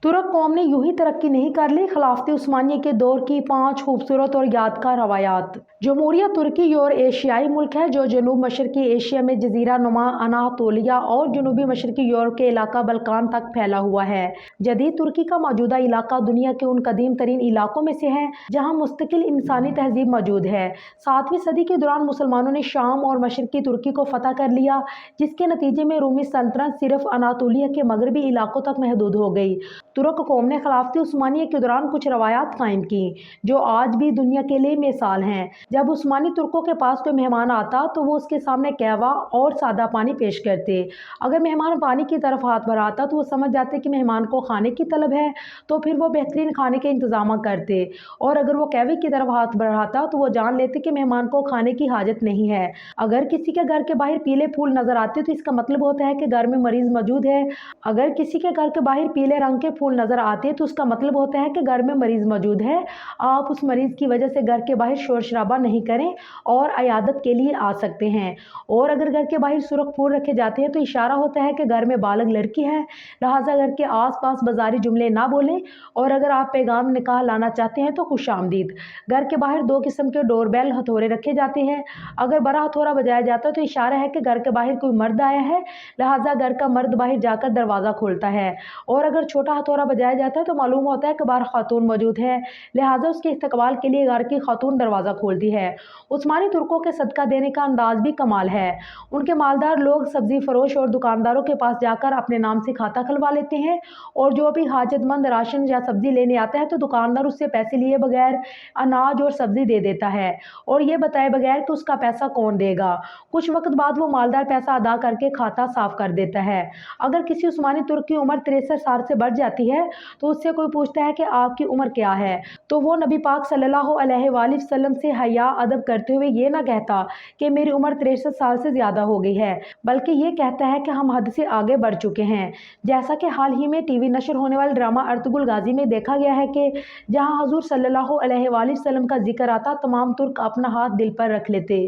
तुर्क कौम ने यूं ही तरक्की नहीं कर ली। खिलाफत उस्मानिया के दौर की 5 खूबसूरत और यादगार रवायात। जमहूरिया तुर्की और एशियाई मुल्क है जो जनूब मशरकी एशिया में जजीरा नुमा अनातोलिया और जनूबी मशरकी यूरोप के इलाका बल्कान तक फैला हुआ है। जदीद तुर्की का मौजूदा इलाका दुनिया के उन कदीम तरीन इलाकों में से है जहाँ मुस्तकिल इंसानी तहजीब मौजूद है। 7वीं सदी के दौरान मुसलमानों ने शाम और मशरकी तुर्की को फतह कर लिया, जिसके नतीजे में रूमी सल्तनत सिर्फ अनातोलिया के मगरबी इलाकों तक महदूद हो गई। तुर्क कौम ने खिलाफत उस्मानिया के दौरान कुछ रवायात कायम की जो आज भी दुनिया के लिए मिसाल हैं। जब उस्मानी तुर्कों के पास कोई मेहमान आता तो वो उसके सामने कहवा और सादा पानी पेश करते। अगर मेहमान पानी की तरफ हाथ बढ़ाता तो वो समझ जाते कि मेहमान को खाने की तलब है, तो फिर वो बेहतरीन खाने के इंतजाम करते, और अगर वो कहवे की तरफ हाथ बढ़ाता तो वो जान लेते कि मेहमान को खाने की हाजत नहीं है। अगर किसी के घर के बाहर पीले फूल नजर आते तो इसका मतलब होता है कि घर में मरीज मौजूद है। अगर किसी के घर के बाहर पीले रंग के फूल नजर आते हैं तो उसका मतलब होता है कि घर में मरीज मौजूद है। आप उस मरीज की वजह से घर के बाहर शोर शराबा नहीं करें और अयादत के लिए आ सकते हैं। और अगर घर के बाहर सुर्ख फूल रखे जाते हैं तो इशारा होता है कि घर में बालग लड़की है, लिहाजा घर के आसपास बाजारी जुमले ना बोलें। और अगर आप पैगाम निकाह लाना चाहते हैं तो खुश आमदीद। घर के बाहर 2 किस्म के डोरबेल हथौड़े रखे जाते हैं। अगर बड़ा हथौड़ा बजाया जाता है तो इशारा है कि घर के बाहर कोई मर्द आया है, लिहाजा घर का मर्द बाहर जाकर दरवाज़ा खोलता है। और अगर छोटा हथौड़ा बजाया जाता है तो मालूम होता है कि बाहर खातून मौजूद है, लिहाजा उसके इस्तकबाल के लिए घर की खातून दरवाज़ा खोलती है। उस्मानी तुर्कों के सदका देने का अंदाज भी कमाल है। उनके मालदार लोग सब्जी फरोश और दुकानदारों के पास जाकर अपने नाम से खाता खुलवा लेते हैं, और जो भी हाजतमंद राशन या सब्जी लेने आता है तो दुकानदार उससे पैसे लिए बगैर अनाज और सब्जी दे देता है और ये बताए बगैर कि उसका पैसा कौन देगा। कुछ वक्त बाद वो मालदार पैसा अदा करके खाता साफ कर देता है। अगर किसी उस्मानी तुर्क की उम्र 63 साल से बढ़ जाती है तो उससे कोई पूछता है कि आपकी उम्र क्या है, तो वो नबी पाक सल्लल्लाहु अलैहि वसल्लम से हया अदब करते हुए ये ना कहता कि मेरी उम्र 63 साल से ज़्यादा हो गई है, बल्कि ये कहता है कि हम हद से आगे बढ़ चुके हैं। जैसा कि हाल ही में टीवी नशर होने वाले ड्रामा अर्तुगरुल गाजी में देखा गया है कि जहाँ हजूर सल्लल्लाहु अलैहि वसल्लम का जिक्र आता तमाम तुर्क अपना हाथ दिल पर रख लेते।